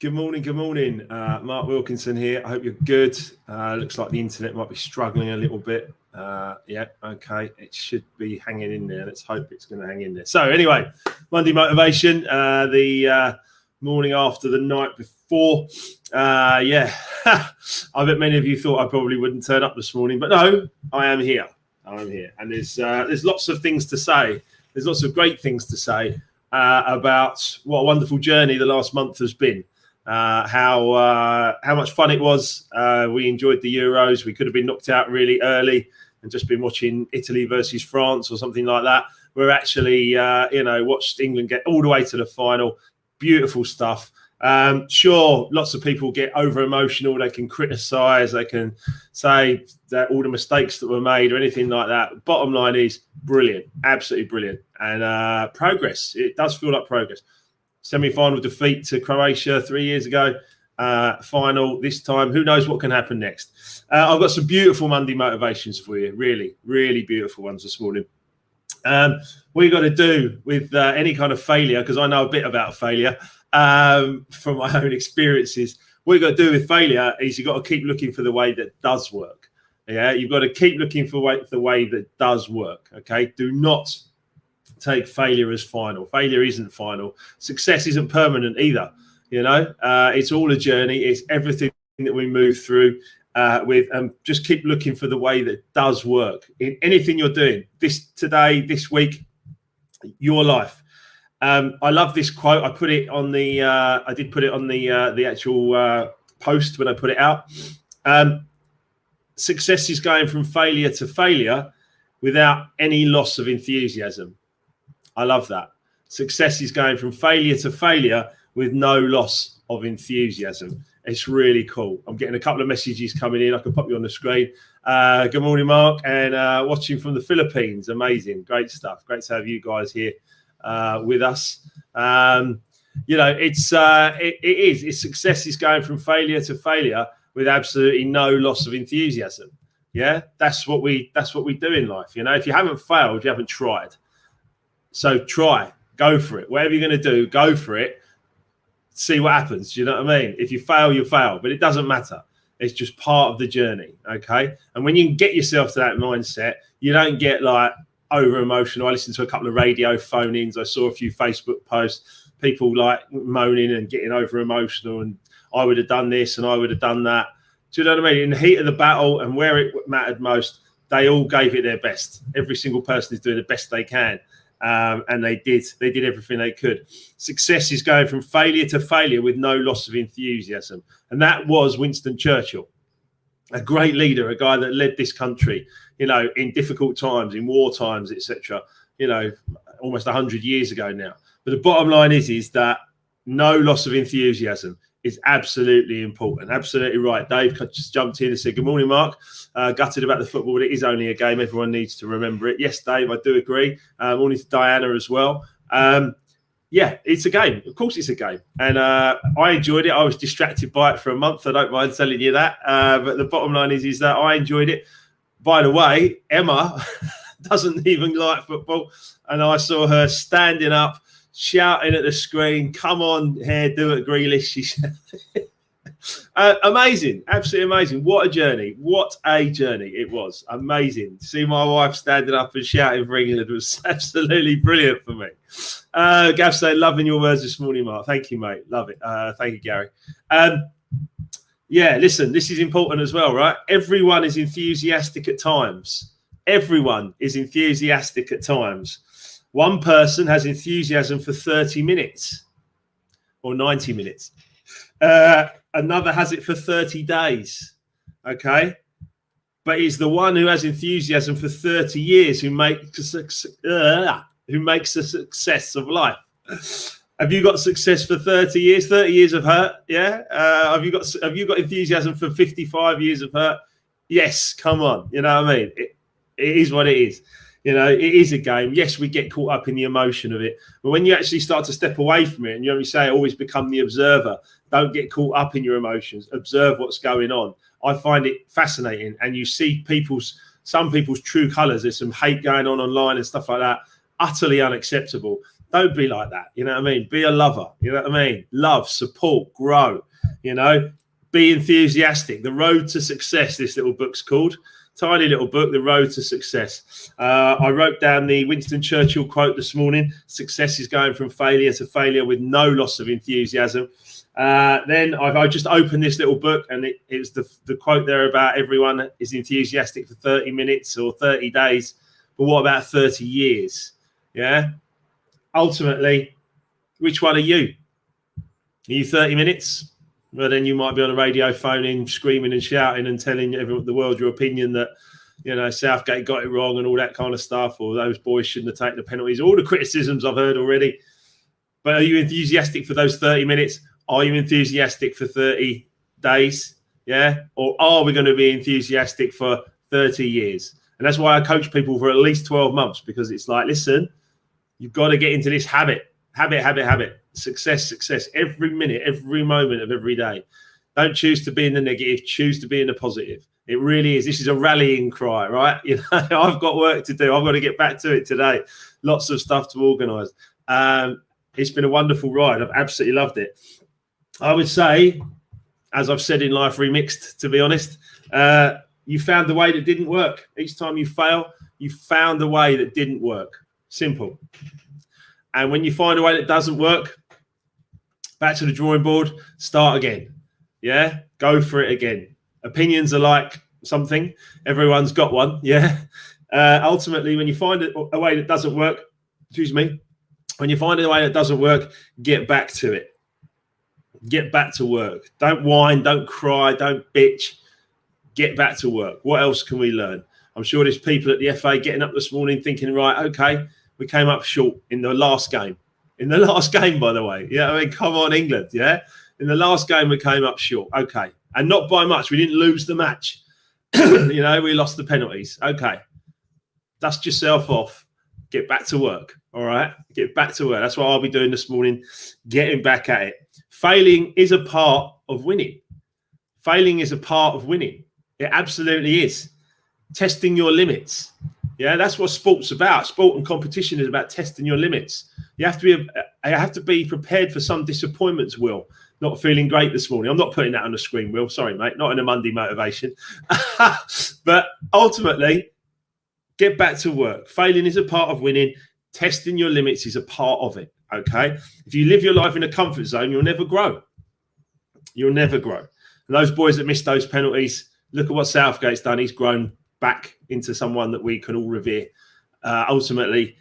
Good morning. Mark Wilkinson here. I hope you're good. Looks like the internet might be struggling a little bit. Yeah, okay. It should be hanging in there. Let's hope it's going to hang in there. So anyway, Monday Motivation, the morning after the night before. Yeah, I bet many of you thought I probably wouldn't turn up this morning, but no, I am here. And there's lots of things to say. There's lots of great things to say about what a wonderful journey the last month has been. How much fun it was. We enjoyed the Euros. We could have been knocked out really early and just been watching Italy versus France or something like that. We're actually, watched England get all the way to the final. Beautiful stuff. Sure, lots of people get over emotional. They can criticise. They can say that all the mistakes that were made or anything like that. Bottom line is brilliant, absolutely brilliant, and progress. It does feel like progress. Semi-final defeat to Croatia 3 years ago. Final this time. Who knows what can happen next? I've got some beautiful Monday motivations for you. Really, really beautiful ones this morning. What you got to do with any kind of failure, because I know a bit about failure from my own experiences. What you got to do with failure is you've got to keep looking for the way that does work. Yeah, you've got to keep looking for the way that does work. Okay, do not take failure as final. Failure isn't final. Success isn't permanent either. It's all a journey. It's everything that we move through with, and just keep looking for the way that does work in anything you're doing. This week, your life. I love this quote. I put it on the. I did put it on the actual post when I put it out. Success is going from failure to failure without any loss of enthusiasm. I love that. Success is going from failure to failure with no loss of enthusiasm. It's really cool. I'm getting a couple of messages coming in. I can pop you on the screen. Good morning, Mark, and watching from the Philippines. Amazing. Great stuff. Great to have you guys here with us. It's success is going from failure to failure with absolutely no loss of enthusiasm. Yeah, that's what we do in life. If you haven't failed, you haven't tried. So try, go for it. Whatever you're going to do, go for it. See what happens. You know what I mean? If you fail, you fail, but it doesn't matter. It's just part of the journey. Okay. And when you can get yourself to that mindset, you don't get like over emotional. I listened to a couple of radio phone-ins. I saw a few Facebook posts, people like moaning and getting over emotional, and I would have done this and I would have done that. Do you know what I mean? In the heat of the battle and where it mattered most, they all gave it their best. Every single person is doing the best they can. And they did everything they could. Success is going from failure to failure with no loss of enthusiasm. And that was Winston Churchill, a great leader, a guy that led this country, in difficult times, in war times, etc., almost 100 years ago now. But the bottom line is that no loss of enthusiasm is absolutely important. Absolutely right. Dave just jumped in and said, good morning, Mark. Gutted about the football, but it is only a game. Everyone needs to remember it. Yes, Dave, I do agree. Morning to Diana as well. Yeah, it's a game. Of course it's a game. And I enjoyed it. I was distracted by it for a month. I don't mind telling you that. But the bottom line is that I enjoyed it. By the way, Emma doesn't even like football. And I saw her standing up, shouting at the screen, come on here, do it, Grealish. She said, amazing, absolutely amazing. What a journey it was. Amazing. To see my wife standing up and shouting for England was absolutely brilliant for me. Gav said, loving your words this morning, Mark. Thank you, mate. Love it. Thank you, Gary. Yeah, listen, this is important as well, right? Everyone is enthusiastic at times. Everyone is enthusiastic at times. One person has enthusiasm for 30 minutes or 90 minutes. Another has it for 30 days. Okay. But it's the one who has enthusiasm for 30 years who makes a success of life. Have you got success for 30 years? 30 years of hurt? Yeah. Have you got enthusiasm for 55 years of hurt? Yes. Come on. You know what I mean? It is what it is. It is a game. Yes, we get caught up in the emotion of it. But when you actually start to step away from it and you only say always become the observer, don't get caught up in your emotions, observe what's going on. I find it fascinating. And you see some people's true colours. There's some hate going on online and stuff like that. Utterly unacceptable. Don't be like that. You know what I mean? Be a lover. You know what I mean? Love, support, grow. You know, be enthusiastic. The Road to Success, this little book's called. Tiny little book, The Road to Success. I wrote down the Winston Churchill quote this morning. Success is going from failure to failure with no loss of enthusiasm. Then I just opened this little book, and it was the quote there about everyone is enthusiastic for 30 minutes or 30 days. But what about 30 years? Yeah. Ultimately, which one are you? Are you 30 minutes? Well, then you might be on a radio phoning, screaming and shouting and telling the world your opinion that, you know, Southgate got it wrong and all that kind of stuff, or those boys shouldn't have taken the penalties, all the criticisms I've heard already. But are you enthusiastic for those 30 minutes? Are you enthusiastic for 30 days? Yeah? Or are we going to be enthusiastic for 30 years? And that's why I coach people for at least 12 months, because it's like, listen, you've got to get into this habit. Success, every minute, every moment of every day. Don't choose to be in the negative, choose to be in the positive. It really is. This is a rallying cry, right? You know, I've got work to do. I've got to get back to it today. Lots of stuff to organise. It's been a wonderful ride. I've absolutely loved it. I would say, as I've said in Life Remixed, to be honest, you found the way that didn't work. Each time you fail, you found the way that didn't work. Simple. And when you find a way that doesn't work, back to the drawing board, start again. Yeah, go for it again. Opinions are like something. Everyone's got one. Yeah. Ultimately, when you find a way that doesn't work, when you find a way that doesn't work, get back to it. Get back to work. Don't whine, don't cry, don't bitch. Get back to work. What else can we learn? I'm sure there's people at the FA getting up this morning thinking, right, okay, we came up short in the last game. In the last game, by the way. Yeah, I mean, come on, England. Yeah. In the last game, we came up short. Okay. And not by much. We didn't lose the match. You know, we lost the penalties. Okay. Dust yourself off. Get back to work. All right. Get back to work. That's what I'll be doing this morning. Getting back at it. Failing is a part of winning. Failing is a part of winning. It absolutely is. Testing your limits. Yeah, that's what sport's about. Sport and competition is about testing your limits. You have to be prepared for some disappointments, Will. Not feeling great this morning. I'm not putting that on the screen, Will. Sorry, mate. Not in a Monday motivation. But ultimately, get back to work. Failing is a part of winning. Testing your limits is a part of it. Okay? If you live your life in a comfort zone, you'll never grow. You'll never grow. And those boys that missed those penalties, look at what Southgate's done. He's grown back into someone that we can all revere. Ultimately,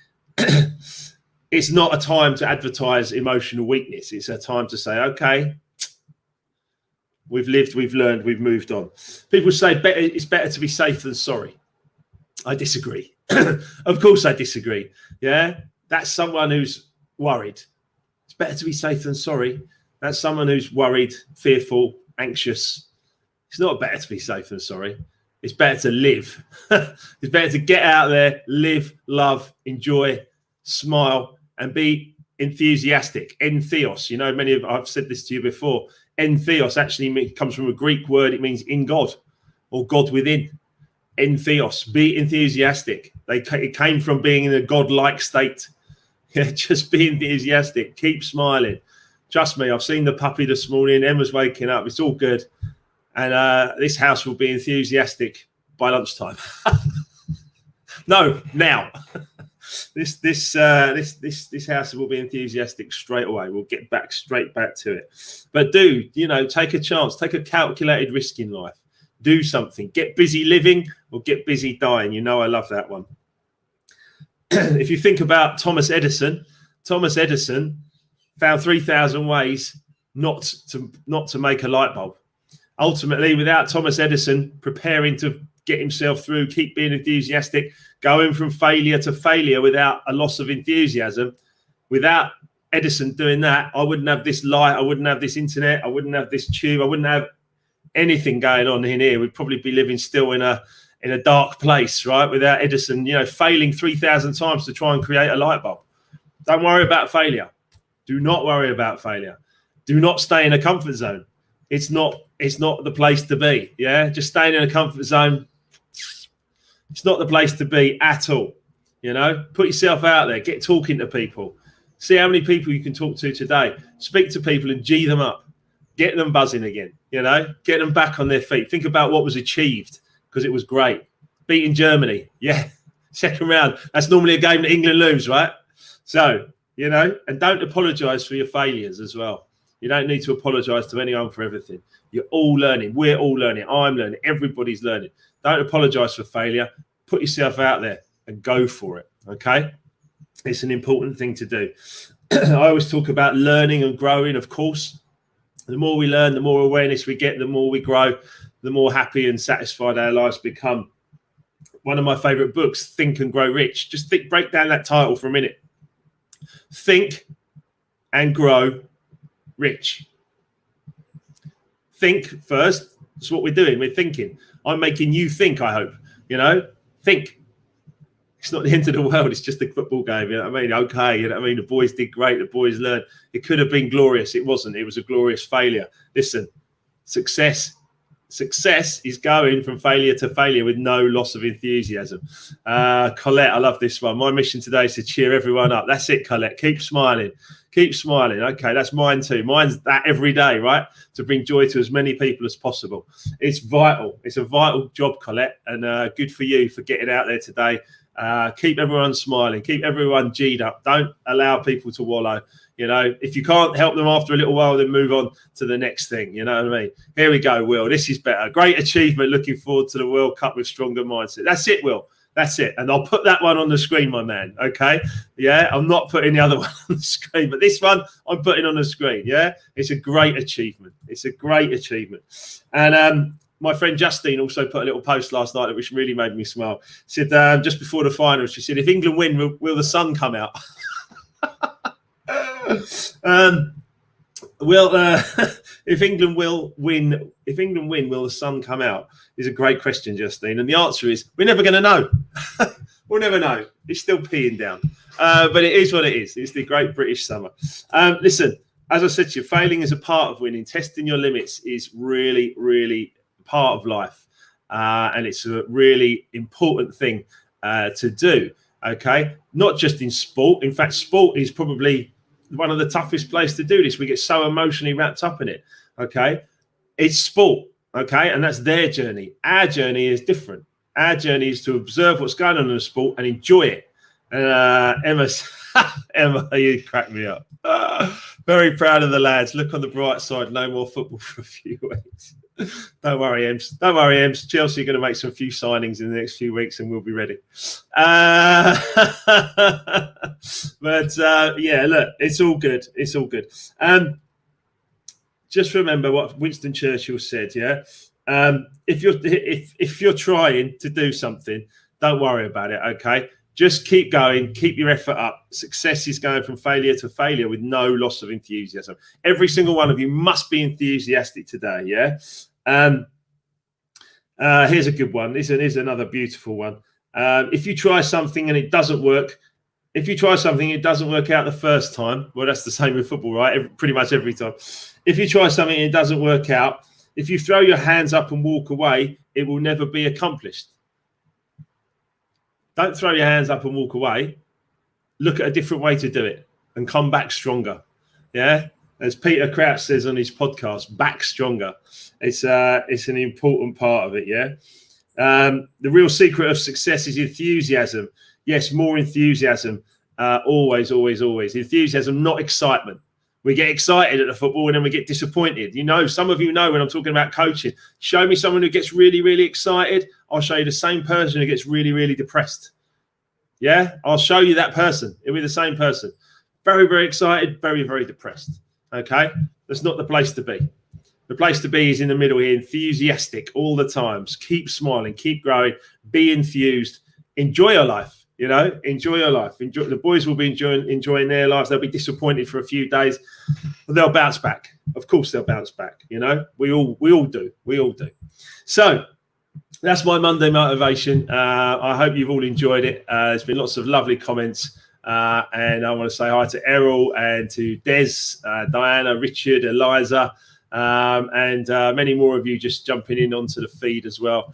it's not a time to advertise emotional weakness. It's a time to say, okay, we've lived, we've learned, we've moved on. People say it's better to be safe than sorry. I disagree. Of course I disagree. Yeah, that's someone who's worried. It's better to be safe than sorry. That's someone who's worried, fearful, anxious. It's not better to be safe than sorry. It's better to live. It's better to get out there, live, love, enjoy, smile, and be enthusiastic. Entheos. You know, I've said this to you before. Entheos actually comes from a Greek word. It means in God or God within. Entheos. Be enthusiastic. It came from being in a God-like state. Yeah, just be enthusiastic. Keep smiling. Trust me, I've seen the puppy this morning. Emma's waking up. It's all good. And this house will be enthusiastic by lunchtime. No, now. This house will be enthusiastic straight away. We'll get straight back to it. But take a chance. Take a calculated risk in life. Do something. Get busy living or get busy dying. You know I love that one. If you think about Thomas Edison found 3,000 ways not to make a light bulb. Ultimately, without Thomas Edison preparing to get himself through, keep being enthusiastic, going from failure to failure without a loss of enthusiasm, without Edison doing that, I wouldn't have this light, I wouldn't have this internet, I wouldn't have this tube, I wouldn't have anything going on in here. We'd probably be living still in a dark place, right? Without Edison, failing 3,000 times to try and create a light bulb. Don't worry about failure. Do not worry about failure. Do not stay in a comfort zone. It's not the place to be. Yeah, just staying in a comfort zone. It's not the place to be at all. Put yourself out there. Get talking to people. See how many people you can talk to today. Speak to people and G them up. Get them buzzing again, get them back on their feet. Think about what was achieved because it was great. Beating Germany, yeah, second round. That's normally a game that England lose, right? So, and don't apologise for your failures as well. You don't need to apologise to anyone for everything. You're all learning. We're all learning. I'm learning. Everybody's learning. Don't apologise for failure. Put yourself out there and go for it, okay? It's an important thing to do. I always talk about learning and growing, of course. The more we learn, the more awareness we get, the more we grow, the more happy and satisfied our lives become. One of my favourite books, Think and Grow Rich. Just break down that title for a minute. Think and Grow Rich. Think first. That's what we're doing. We're thinking. I'm making you think, I hope. Think. It's not the end of the world. It's just a football game. You know what I mean? Okay. You know what I mean? The boys did great. The boys learned. It could have been glorious. It wasn't. It was a glorious failure. Listen, success is going from failure to failure with no loss of enthusiasm. Colette, I love this one. My mission today is to cheer everyone up. That's it, Colette. Keep smiling. Keep smiling. Okay, that's mine too. Mine's that every day, right? To bring joy to as many people as possible. It's vital. It's a vital job, Colette. And good for you for getting out there today. Keep everyone smiling. Keep everyone G'd up. Don't allow people to wallow. If you can't help them after a little while, then move on to the next thing. You know what I mean? Here we go, Will. This is better. Great achievement. Looking forward to the World Cup with stronger mindset. That's it, Will. That's it. And I'll put that one on the screen, my man. Okay. Yeah. I'm not putting the other one on the screen, but this one I'm putting on the screen. Yeah. It's a great achievement. It's a great achievement. And, my friend Justine also put a little post last night which really made me smile. Said just before the finals, she said, "If England win, will the sun come out?" If England win, will the sun come out? Is a great question, Justine. And the answer is we're never going to know. We'll never know. It's still peeing down, but it is what it is. It's the great British summer. Listen, as I said to you, failing is a part of winning. Testing your limits is really, really part of life, and it's a really important thing to do. Okay, not just in sport. In fact, sport is probably one of the toughest places to do this. We get so emotionally wrapped up in it. Okay, it's sport. Okay, and that's their journey. Our journey is different. Our journey is to observe what's going on in the sport and enjoy it. And Emma, you crack me up. Very proud of the lads. Look on the bright side. No more football for a few weeks. Don't worry, Ems. Don't worry, Ems. Chelsea are going to make some few signings in the next few weeks and we'll be ready. But yeah, look, it's all good. It's all good. Just remember what Winston Churchill said, yeah? If you're trying to do something, don't worry about it, okay? Just keep going, keep your effort up. Success is going from failure to failure with no loss of enthusiasm. Every single one of you must be enthusiastic today, yeah? Here's a good one. Here's another beautiful one. If you try something and it doesn't work, if you try something and it doesn't work out the first time, well, that's the same with football, right? Pretty much every time. If you try something and it doesn't work out, if you throw your hands up and walk away, it will never be accomplished. Don't throw your hands up and walk away. Look at a different way to do it and come back stronger. Yeah, as Peter Crouch says on his podcast, back stronger. It's an important part of it. Yeah, the real secret of success is enthusiasm. Yes, more enthusiasm. Always, always, always. Enthusiasm, not excitement. We get excited at the football and then we get disappointed. You know, some of you know when I'm talking about coaching. Show me someone who gets really, really excited. I'll show you the same person who gets really, really depressed. Yeah, I'll show you that person. It'll be the same person. Very, very excited, very, very depressed. Okay, that's not the place to be. The place to be is in the middle here, enthusiastic all the time. Keep smiling, keep growing, be enthused, enjoy your life. You know, enjoy your life. Enjoy. The boys will be enjoying their lives. They'll be disappointed for a few days, but they'll bounce back. Of course, they'll bounce back. You know, we all do. We all do. So that's my Monday motivation. I hope you've all enjoyed it. There's been lots of lovely comments, and I want to say hi to Errol and to Des, Diana, Richard, Eliza, and many more of you just jumping in onto the feed as well.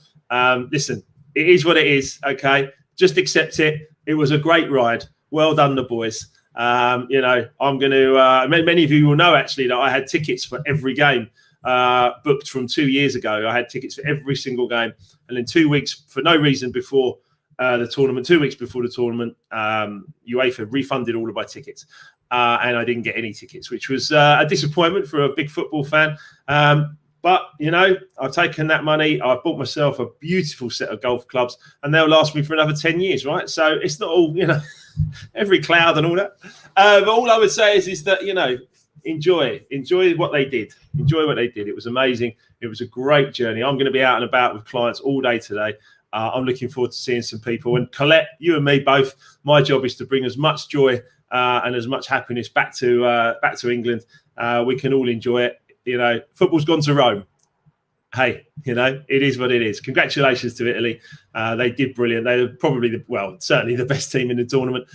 Listen, it is what it is. Okay. Just accept it. It was a great ride. Well done, the boys. You know, I'm going to. Many of you will know actually that I had tickets for every game booked from 2 years ago. I had tickets for every single game, and in 2 weeks, for no reason before the tournament, 2 weeks before the tournament, UEFA refunded all of my tickets, and I didn't get any tickets, which was a disappointment for a big football fan. But, you know, I've taken that money. I've bought myself a beautiful set of golf clubs, and they'll last me for another 10 years, right? So it's not all, you know, every cloud and all that. But all I would say is that, you know, enjoy what they did. Enjoy what they did. It was amazing. It was a great journey. I'm going to be out and about with clients all day today. I'm looking forward to seeing some people. And Colette, you and me both, my job is to bring as much joy and as much happiness back to England. We can all enjoy it. You know, football's gone to Rome. Hey, you know, it is what it is. Congratulations to Italy. They did brilliant. They were probably, certainly the best team in the tournament.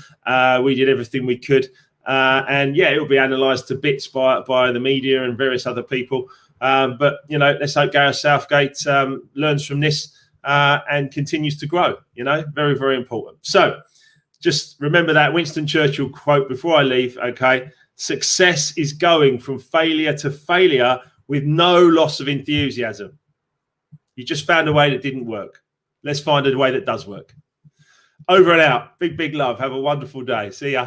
We did everything we could. And, yeah, it will be analysed to bits by the media and various other people. But, you know, let's hope Gareth Southgate learns from this and continues to grow. You know, very, very important. So just remember that Winston Churchill quote before I leave, okay? Success is going from failure to failure with no loss of enthusiasm. You just found a way that didn't work. Let's find a way that does work. Over and out. Big, big love. Have a wonderful day. See ya.